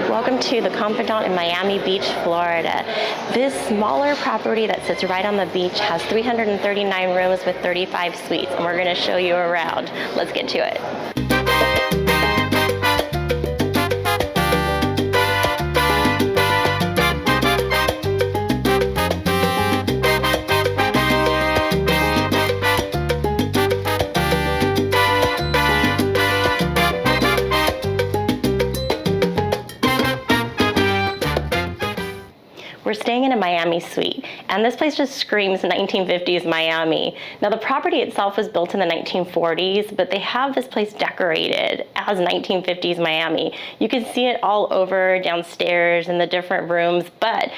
Welcome to the Confidant in Miami Beach, Florida. This smaller property that sits right on the beach has 339 rooms with 35 suites, and we're going to show you around. Let's get to it. We're staying in a Miami suite, and this place just screams 1950s Miami. Now, the property itself was built in the 1940s, but they have this place decorated as 1950s Miami. You can see it all over downstairs in the different rooms, but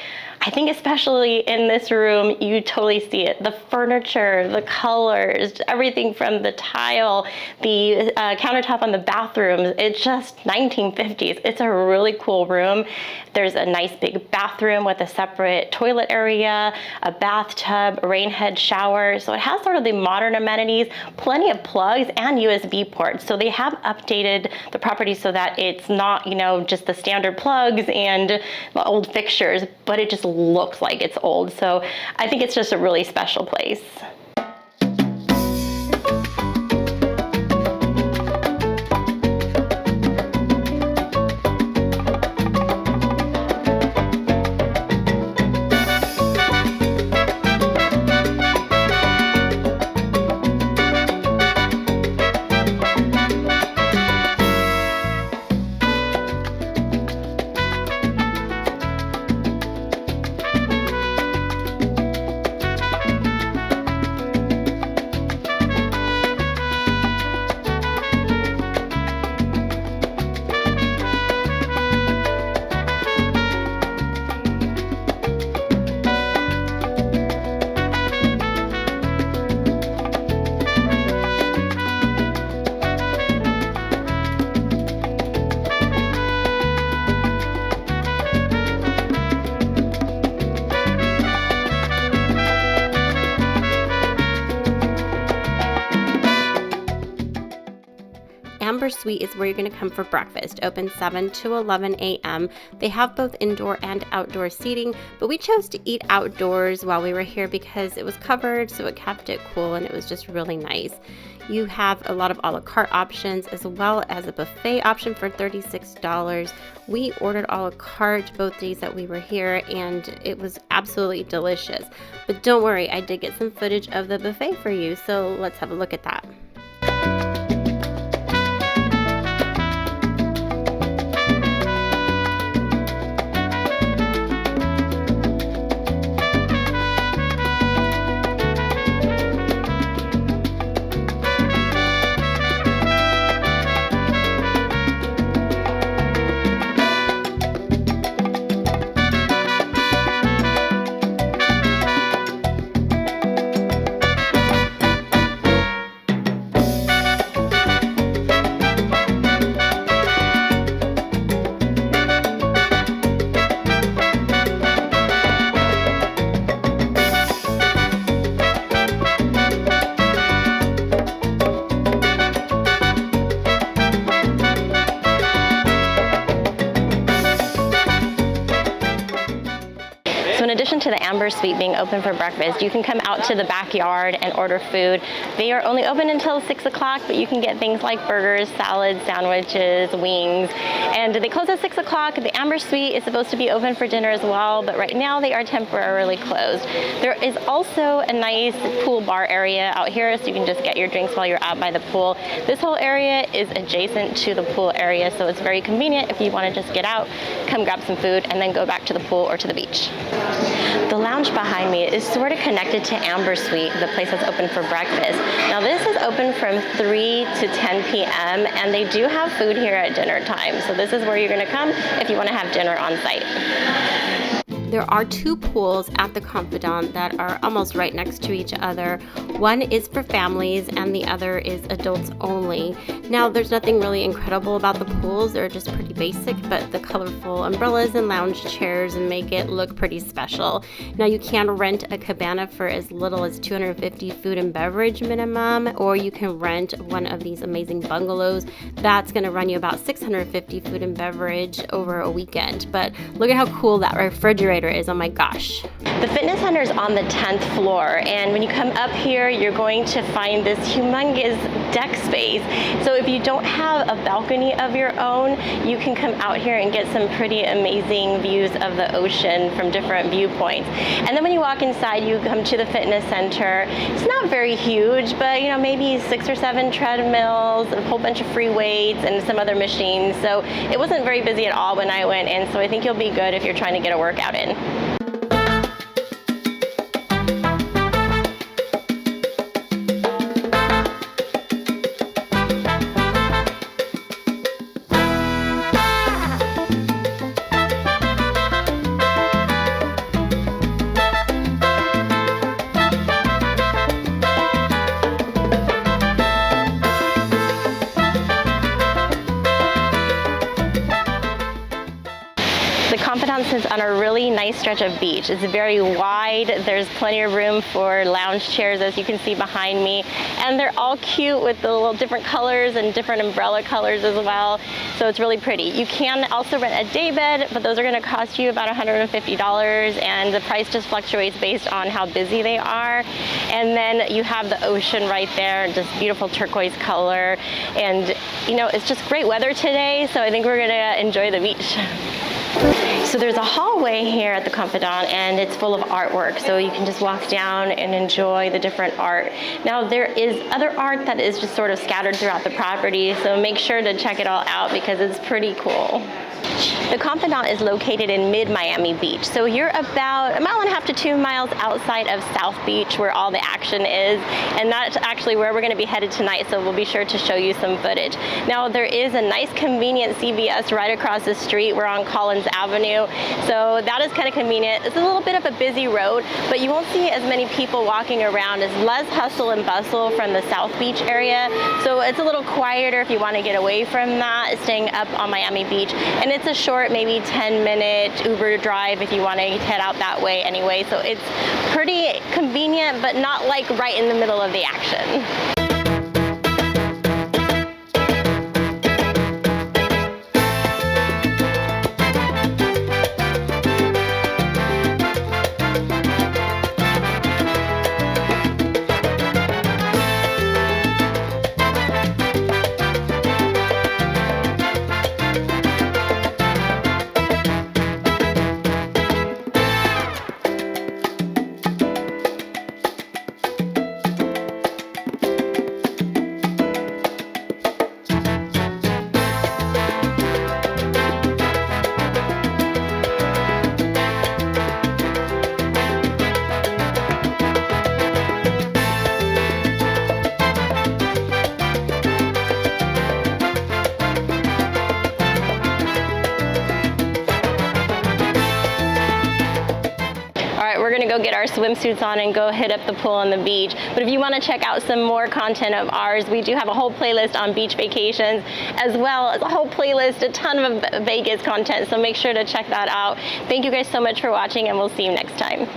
I think especially in this room, you totally see it. The furniture, the colors, everything from the tile, the countertop on the bathrooms, it's just 1950s. It's a really cool room. There's a nice big bathroom with a separate toilet area, a bathtub, a rain head shower. So it has sort of the modern amenities, plenty of plugs and USB ports. So they have updated the property so that it's not, just the standard plugs and the old fixtures, but it just looks like it's old. So I think it's just a really special place. Ambersweet is where you're going to come for breakfast, open 7 to 11 a.m. They have both indoor and outdoor seating, but we chose to eat outdoors while we were here because it was covered, so it kept it cool and it was just really nice. You have a lot of a la carte options as well as a buffet option for $36. We ordered a la carte both days that we were here and it was absolutely delicious. But don't worry, I did get some footage of the buffet for you, so let's have a look at that. So in addition to the Ambersweet being open for breakfast, you can come out to the backyard and order food. They are only open until 6 o'clock, but you can get things like burgers, salads, sandwiches, wings, and they close at 6 o'clock. The Ambersweet is supposed to be open for dinner as well, but right now they are temporarily closed. There is also a nice pool bar area out here, so you can just get your drinks while you're out by the pool. This whole area is adjacent to the pool area, so it's very convenient if you want to just get out, come grab some food, and then go back to the pool or to the beach. The lounge behind me is sort of connected to Ambersweet, the place that's open for breakfast. Now this is open from 3 to 10 p.m. and they do have food here at dinner time. So this is where you're going to come if you want to have dinner on site. There are two pools at the Confidant that are almost right next to each other. One is for families and the other is adults only. Now, there's nothing really incredible about the pools. They're just pretty basic, but the colorful umbrellas and lounge chairs make it look pretty special. Now, you can rent a cabana for as little as $250 food and beverage minimum, or you can rent one of these amazing bungalows. That's going to run you about $650 food and beverage over a weekend. But look at how cool that refrigerator is. Oh my gosh. The fitness center is on the 10th floor, and when you come up here, you're going to find this humongous deck space. So if you don't have a balcony of your own, you can come out here and get some pretty amazing views of the ocean from different viewpoints. And then when you walk inside, you come to the fitness center. It's not very huge, but maybe 6 or 7 treadmills, a whole bunch of free weights, and some other machines. So it wasn't very busy at all when I went in, so I think you'll be good if you're trying to get a workout in. The Confidante is on a really nice stretch of beach. It's very wide. There's plenty of room for lounge chairs, as you can see behind me. And they're all cute with the little different colors and different umbrella colors as well. So it's really pretty. You can also rent a day bed, but those are going to cost you about $150, and the price just fluctuates based on how busy they are. And then you have the ocean right there, just beautiful turquoise color. And it's just great weather today, so I think we're going to enjoy the beach. So there's a hallway here at the Confidant, and it's full of artwork, so you can just walk down and enjoy the different art. Now, there is other art that is just sort of scattered throughout the property, so make sure to check it all out because it's pretty cool. The Confidant is located in mid-Miami Beach, so you're about 1.5 miles to 2 miles outside of South Beach, where all the action is, and that's actually where we're going to be headed tonight, so we'll be sure to show you some footage. Now, there is a nice convenient CVS right across the street. We're on Collins Avenue, so that is kind of convenient. It's a little bit of a busy road, but you won't see as many people walking around. It's less hustle and bustle from the South Beach area, so it's a little quieter if you want to get away from that, staying up on Miami Beach. And it's a short, maybe 10-minute Uber drive if you want to head out that way anyway. So it's pretty convenient, but not like right in the middle of the action. We're gonna go get our swimsuits on and go hit up the pool on the beach. But if you wanna check out some more content of ours, we do have a whole playlist on beach vacations, as well as a whole playlist, a ton of Vegas content, so make sure to check that out. Thank you guys so much for watching, and we'll see you next time.